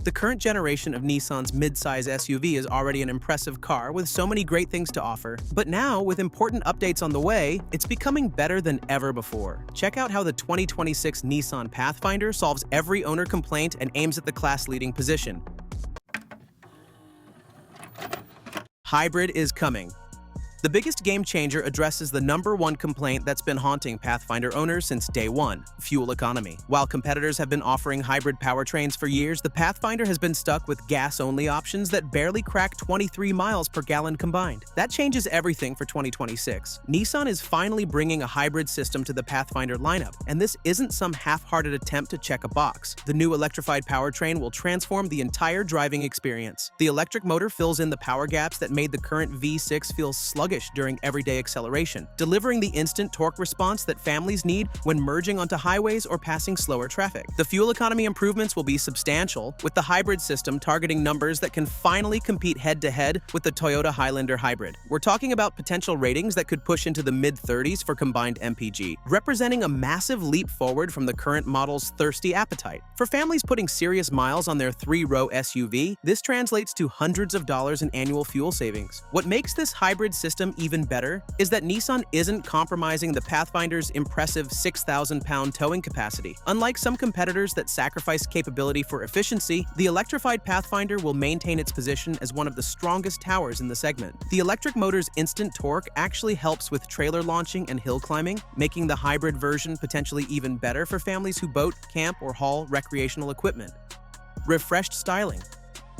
The current generation of Nissan's mid-size SUV is already an impressive car with so many great things to offer. But now, with important updates on the way, it's becoming better than ever before. Check out how the 2026 Nissan Pathfinder solves every owner complaint and aims at the class-leading position. Hybrid is coming. The biggest game changer addresses the #1 complaint that's been haunting Pathfinder owners since day one: fuel economy. While competitors have been offering hybrid powertrains for years, the Pathfinder has been stuck with gas-only options that barely crack 23 miles per gallon combined. That changes everything for 2026. Nissan is finally bringing a hybrid system to the Pathfinder lineup, and this isn't some half-hearted attempt to check a box. The new electrified powertrain will transform the entire driving experience. The electric motor fills in the power gaps that made the current V6 feel sluggish during everyday acceleration, delivering the instant torque response that families need when merging onto highways or passing slower traffic. The fuel economy improvements will be substantial, with the hybrid system targeting numbers that can finally compete head-to-head with the Toyota Highlander hybrid. We're talking about potential ratings that could push into the mid-30s for combined MPG, representing a massive leap forward from the current model's thirsty appetite. For families putting serious miles on their 3-row SUV, this translates to hundreds of dollars in annual fuel savings. What makes this hybrid system even better is that Nissan isn't compromising the Pathfinder's impressive 6,000-pound towing capacity. Unlike some competitors that sacrifice capability for efficiency, the electrified Pathfinder will maintain its position as one of the strongest towers in the segment. The electric motor's instant torque actually helps with trailer launching and hill climbing, making the hybrid version potentially even better for families who boat, camp, or haul recreational equipment. Refreshed styling.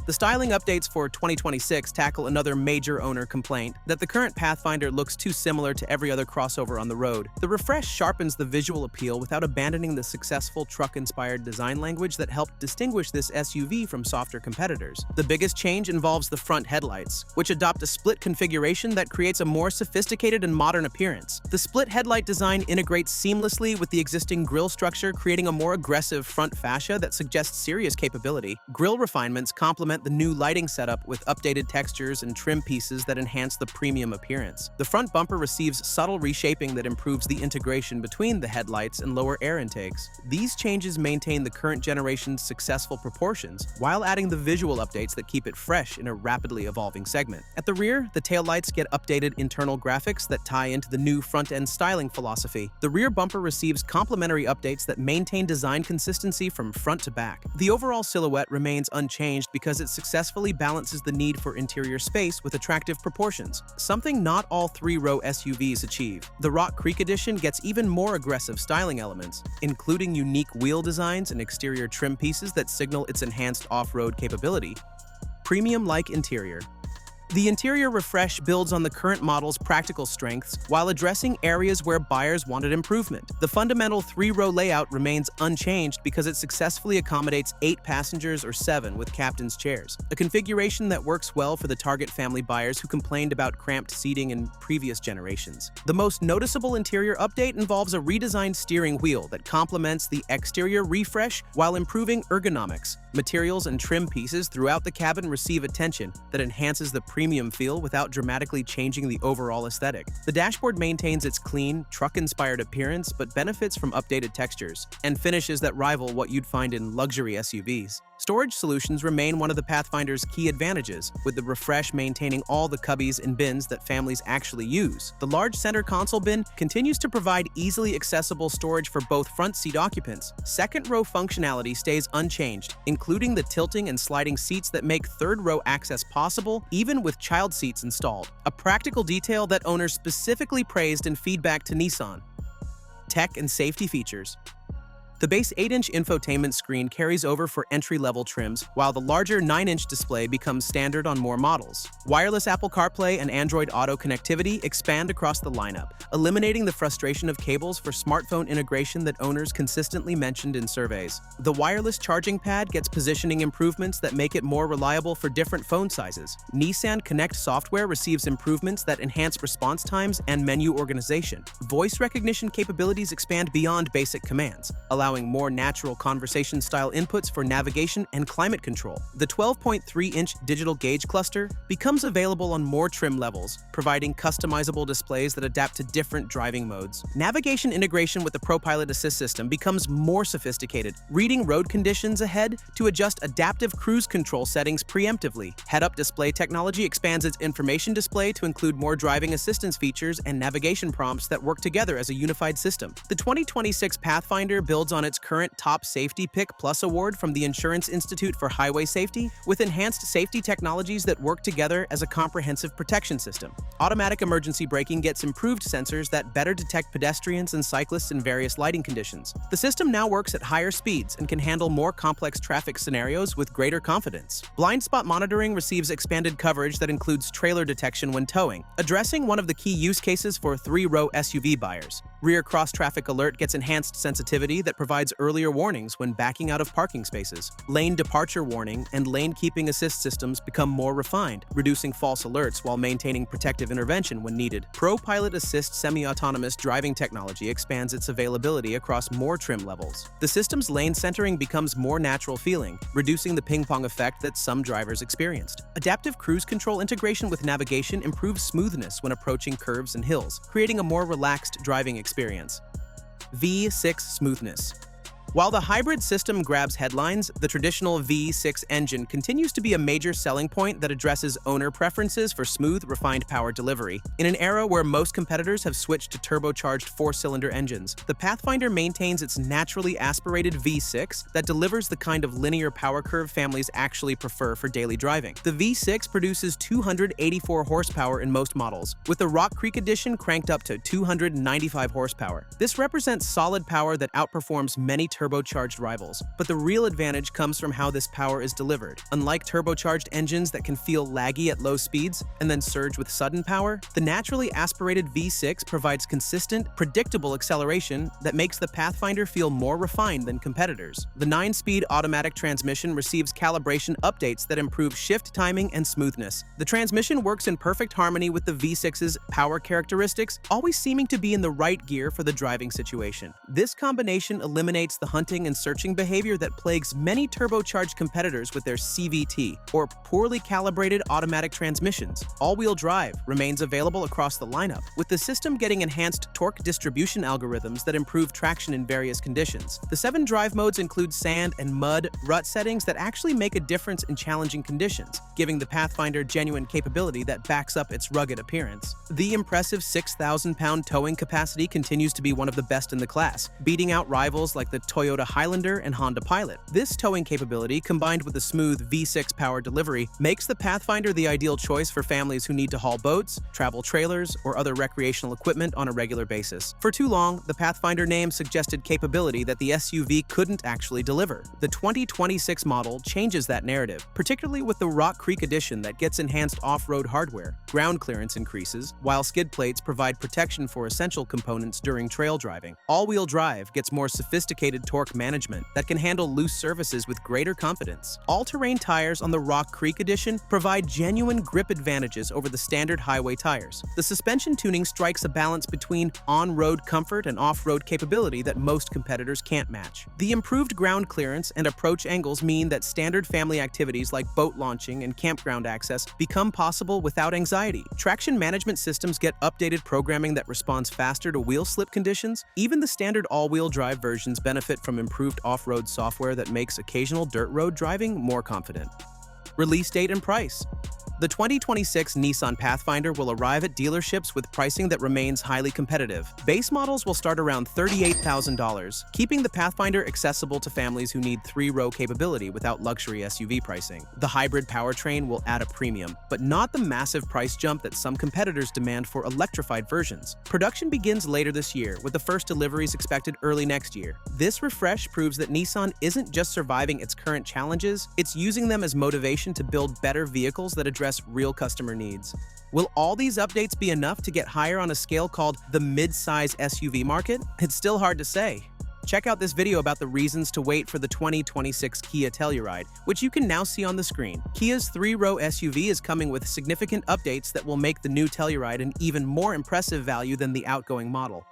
The styling updates for 2026 tackle another major owner complaint: that the current Pathfinder looks too similar to every other crossover on the road. The refresh sharpens the visual appeal without abandoning the successful truck-inspired design language that helped distinguish this SUV from softer competitors. The biggest change involves the front headlights, which adopt a split configuration that creates a more sophisticated and modern appearance. The split headlight design integrates seamlessly with the existing grille structure, creating a more aggressive front fascia that suggests serious capability. Grille refinements complement the new lighting setup with updated textures and trim pieces that enhance the premium appearance. The front bumper receives subtle reshaping that improves the integration between the headlights and lower air intakes. These changes maintain the current generation's successful proportions, while adding the visual updates that keep it fresh in a rapidly evolving segment. At the rear, the taillights get updated internal graphics that tie into the new front-end styling philosophy. The rear bumper receives complementary updates that maintain design consistency from front to back. The overall silhouette remains unchanged because it successfully balances the need for interior space with attractive proportions, something not all 3-row SUVs achieve. The Rock Creek Edition gets even more aggressive styling elements, including unique wheel designs and exterior trim pieces that signal its enhanced off-road capability. Premium-like interior. The interior refresh builds on the current model's practical strengths while addressing areas where buyers wanted improvement. The fundamental 3-row layout remains unchanged because it successfully accommodates 8 passengers or 7 with captain's chairs, a configuration that works well for the target family buyers who complained about cramped seating in previous generations. The most noticeable interior update involves a redesigned steering wheel that complements the exterior refresh while improving ergonomics. Materials and trim pieces throughout the cabin receive attention that enhances the premium feel without dramatically changing the overall aesthetic. The dashboard maintains its clean, truck-inspired appearance but benefits from updated textures and finishes that rival what you'd find in luxury SUVs. Storage solutions remain one of the Pathfinder's key advantages, with the refresh maintaining all the cubbies and bins that families actually use. The large center console bin continues to provide easily accessible storage for both front seat occupants. Second-row functionality stays unchanged, including the tilting and sliding seats that make third-row access possible even with child seats installed, a practical detail that owners specifically praised in feedback to Nissan. Tech and safety features. The base 8-inch infotainment screen carries over for entry-level trims, while the larger 9-inch display becomes standard on more models. Wireless Apple CarPlay and Android Auto connectivity expand across the lineup, eliminating the frustration of cables for smartphone integration that owners consistently mentioned in surveys. The wireless charging pad gets positioning improvements that make it more reliable for different phone sizes. Nissan Connect software receives improvements that enhance response times and menu organization. Voice recognition capabilities expand beyond basic commands, allowing allowing more natural conversation-style inputs for navigation and climate control. The 12.3-inch digital gauge cluster becomes available on more trim levels, providing customizable displays that adapt to different driving modes. Navigation integration with the ProPilot Assist system becomes more sophisticated, reading road conditions ahead to adjust adaptive cruise control settings preemptively. Head-up display technology expands its information display to include more driving assistance features and navigation prompts that work together as a unified system. The 2026 Pathfinder builds on its current Top Safety Pick Plus award from the Insurance Institute for Highway Safety, with enhanced safety technologies that work together as a comprehensive protection system. Automatic emergency braking gets improved sensors that better detect pedestrians and cyclists in various lighting conditions. The system now works at higher speeds and can handle more complex traffic scenarios with greater confidence. Blind spot monitoring receives expanded coverage that includes trailer detection when towing, addressing one of the key use cases for three-row SUV buyers. Rear cross-traffic alert gets enhanced sensitivity that provides earlier warnings when backing out of parking spaces. Lane departure warning and lane keeping assist systems become more refined, reducing false alerts while maintaining protective intervention when needed. ProPilot Assist semi-autonomous driving technology expands its availability across more trim levels. The system's lane centering becomes more natural feeling, reducing the ping-pong effect that some drivers experienced. Adaptive cruise control integration with navigation improves smoothness when approaching curves and hills, creating a more relaxed driving experience. V6 smoothness. While the hybrid system grabs headlines, the traditional V6 engine continues to be a major selling point that addresses owner preferences for smooth, refined power delivery. In an era where most competitors have switched to turbocharged four-cylinder engines, the Pathfinder maintains its naturally aspirated V6 that delivers the kind of linear power curve families actually prefer for daily driving. The V6 produces 284 horsepower in most models, with the Rock Creek Edition cranked up to 295 horsepower. This represents solid power that outperforms many turbocharged rivals, but the real advantage comes from how this power is delivered. Unlike turbocharged engines that can feel laggy at low speeds and then surge with sudden power, the naturally aspirated V6 provides consistent, predictable acceleration that makes the Pathfinder feel more refined than competitors. The 9-speed automatic transmission receives calibration updates that improve shift timing and smoothness. The transmission works in perfect harmony with the V6's power characteristics, always seeming to be in the right gear for the driving situation. This combination eliminates the hunting and searching behavior that plagues many turbocharged competitors with their CVT, or poorly calibrated automatic transmissions. All-wheel drive remains available across the lineup, with the system getting enhanced torque distribution algorithms that improve traction in various conditions. The 7 drive modes include sand and mud, rut settings that actually make a difference in challenging conditions, giving the Pathfinder genuine capability that backs up its rugged appearance. The impressive 6,000-pound towing capacity continues to be one of the best in the class, beating out rivals like the Toyota Highlander and Honda Pilot. This towing capability, combined with the smooth V6 power delivery, makes the Pathfinder the ideal choice for families who need to haul boats, travel trailers, or other recreational equipment on a regular basis. For too long, the Pathfinder name suggested capability that the SUV couldn't actually deliver. The 2026 model changes that narrative, particularly with the Rock Creek Edition that gets enhanced off-road hardware. Ground clearance increases, while skid plates provide protection for essential components during trail driving. All-wheel drive gets more sophisticated torque management that can handle loose surfaces with greater confidence. All-terrain tires on the Rock Creek Edition provide genuine grip advantages over the standard highway tires. The suspension tuning strikes a balance between on-road comfort and off-road capability that most competitors can't match. The improved ground clearance and approach angles mean that standard family activities like boat launching and campground access become possible without anxiety. Traction management systems get updated programming that responds faster to wheel slip conditions. Even the standard all-wheel drive versions benefit from improved off-road software that makes occasional dirt road driving more confident. Release date and price. The 2026 Nissan Pathfinder will arrive at dealerships with pricing that remains highly competitive. Base models will start around $38,000, keeping the Pathfinder accessible to families who need 3-row capability without luxury SUV pricing. The hybrid powertrain will add a premium, but not the massive price jump that some competitors demand for electrified versions. Production begins later this year, with the first deliveries expected early next year. This refresh proves that Nissan isn't just surviving its current challenges, it's using them as motivation to build better vehicles that address real customer needs. Will all these updates be enough to get higher on a scale called the mid-size SUV market? It's still hard to say. Check out this video about the reasons to wait for the 2026 Kia Telluride, which you can now see on the screen. Kia's 3-row SUV is coming with significant updates that will make the new Telluride an even more impressive value than the outgoing model.